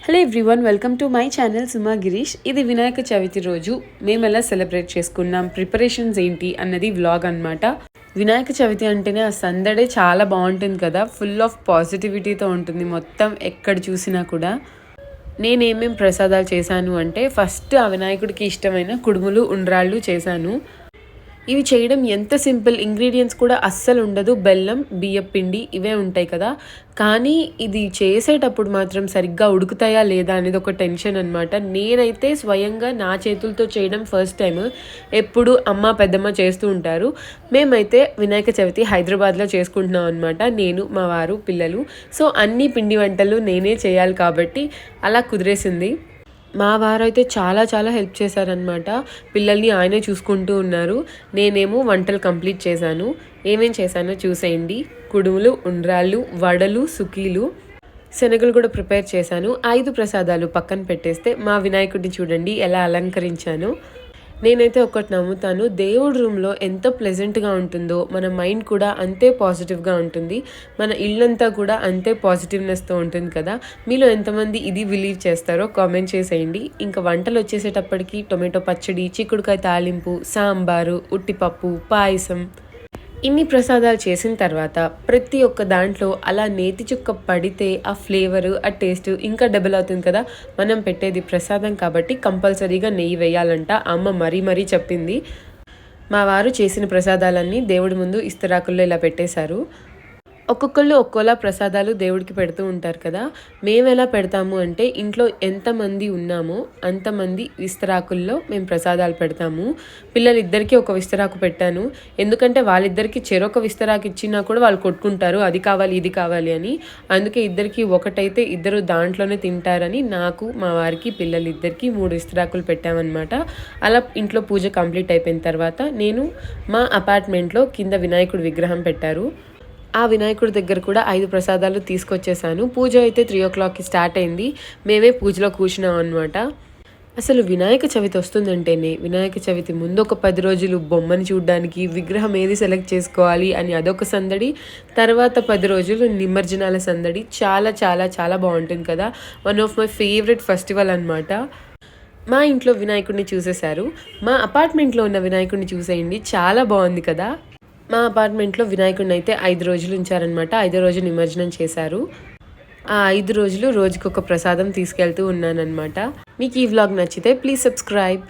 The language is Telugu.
Hello everyone, welcome to my channel Suma Girish. ఇది వినాయక చవితి రోజు మేము ఎలా సెలబ్రేట్ చేసుకున్నాం, ప్రిపరేషన్స్ ఏంటి అన్నది వ్లాగ్ అనమాట. వినాయక చవితి అంటేనే ఆ సందడే చాలా బాగుంటుంది కదా, ఫుల్ ఆఫ్ పాజిటివిటీతో ఉంటుంది మొత్తం ఎక్కడ చూసినా కూడా. నేనేమేం ప్రసాదాలు చేశాను అంటే, ఫస్ట్ ఆ వినాయకుడికి ఇష్టమైన కుడుములు ఉండ్రాళ్ళు చేశాను. ఇవి చేయడం ఎంత సింపుల్, ఇంగ్రీడియంట్స్ కూడా అస్సలు ఉండదు, బెల్లం బియ్యం పిండి ఇవే ఉంటాయి కదా. కానీ ఇది చేసేటప్పుడు మాత్రం సరిగ్గా ఉడుకుతాయా లేదా అనేది ఒక టెన్షన్ అనమాట. నేనైతే స్వయంగా నా చేతులతో చేయడం ఫస్ట్ టైం. ఎప్పుడు అమ్మ పెద్దమ్మ చేస్తూ ఉంటారు. మేమైతే వినాయక చవితి హైదరాబాద్లో చేసుకుంటున్నాం అనమాట, నేను మా వారు పిల్లలు. సో అన్ని పిండి వంటలు నేనే చేయాలి కాబట్టి అలా కుదిరేసింది. మా వారైతే చాలా చాలా హెల్ప్ చేశారనమాట. పిల్లల్ని ఆయనే చూసుకుంటూ ఉన్నారు. నేనేమో వంటలు కంప్లీట్ చేశాను. ఏమేం చేశానో చూసేయండి. కుడుములు, ఉండ్రాళ్ళు, వడలు, సుకీలు, శనగలు కూడా ప్రిపేర్ చేశాను. 5 ప్రసాదాలు పక్కన పెట్టేస్తే మా వినాయకుడిని చూడండి ఎలా అలంకరించాను. నేనైతే ఒకటి నమ్ముతాను, దేవుడి రూమ్లో ఎంత ప్లెజెంట్గా ఉంటుందో మన మైండ్ కూడా అంతే పాజిటివ్గా ఉంటుంది, మన ఇల్లంతా కూడా అంతే పాజిటివ్నెస్తో ఉంటుంది కదా. మీలో ఎంతమంది ఇది బిలీవ్ చేస్తారో కామెంట్ చేసేయండి. ఇంకా వంటలు వచ్చేసేటప్పటికి టొమాటో పచ్చడి, చిక్కుడుకాయ తాలింపు, సాంబారు, ఉట్టిపప్పు, పాయసం, ఇన్ని ప్రసాదాలు చేసిన తర్వాత ప్రతి ఒక్క దాంట్లో అలా నేతి చుక్క పడితే ఆ ఫ్లేవరు, ఆ టేస్ట్ ఇంకా డబుల్ అవుతుంది కదా. మనం పెట్టేది ప్రసాదం కాబట్టి కంపల్సరీగా నెయ్యి వేయాలంట, అమ్మ మరీ మరీ చెప్పింది. మా వారు చేసిన ప్రసాదాలన్నీ దేవుడి ముందు ఇస్తరాకుల్లో ఇలా పెట్టేశారు. ఒక్కొక్కళ్ళు ఒక్కోలా ప్రసాదాలు దేవుడికి పెడుతూ ఉంటారు కదా. మేము ఎలా పెడతాము అంటే, ఇంట్లో ఎంతమంది ఉన్నామో అంతమంది విస్తరాకుల్లో మేము ప్రసాదాలు పెడతాము. పిల్లలిద్దరికీ ఒక విస్తరాకు పెట్టాను, ఎందుకంటే వాళ్ళిద్దరికీ చెరొక విస్తరాకు ఇచ్చినా కూడా వాళ్ళు కొట్టుకుంటారు, అది కావాలి ఇది కావాలి అని. అందుకే ఇద్దరికి ఒకటైతే ఇద్దరు దాంట్లోనే తింటారని నాకు, మా వారికి, పిల్లలిద్దరికీ 3 విస్తరాకులు పెట్టామన్నమాట. అలా ఇంట్లో పూజ కంప్లీట్ అయిపోయిన తర్వాత నేను మా అపార్ట్మెంట్లో కింద వినాయకుడి విగ్రహం పెట్టారు. ఆ వినాయకుడి దగ్గర కూడా 5 ప్రసాదాలు తీసుకొచ్చేసాను. పూజ అయితే 3 o'clockకి స్టార్ట్ అయింది. మేమే పూజలో కూర్చున్నాం అనమాట. అసలు వినాయక చవితి వస్తుందంటేనే, వినాయక చవితి ముందు ఒక 10 రోజులు బొమ్మని చూడడానికి, విగ్రహం ఏది సెలెక్ట్ చేసుకోవాలి అని అదొక సందడి. తర్వాత 10 రోజులు నిమజ్జనాల సందడి. చాలా చాలా చాలా బాగుంటుంది కదా. One of my favourite festival అనమాట. మా ఇంట్లో వినాయకుడిని చూసేశారు, మా అపార్ట్మెంట్లో ఉన్న వినాయకుడిని చూసేయండి, చాలా బాగుంది కదా. మా అపార్ట్మెంట్లో వినాయకుడిని అయితే 5 రోజులు ఉంచారనమాట. 5వ రోజు నిమజ్జనం చేశారు. ఆ 5 రోజులు రోజుకొక ప్రసాదం తీసుకెళ్తూ ఉన్నానన్నమాట. మీకు ఈ వ్లాగ్ నచ్చితే ప్లీజ్ సబ్స్క్రైబ్.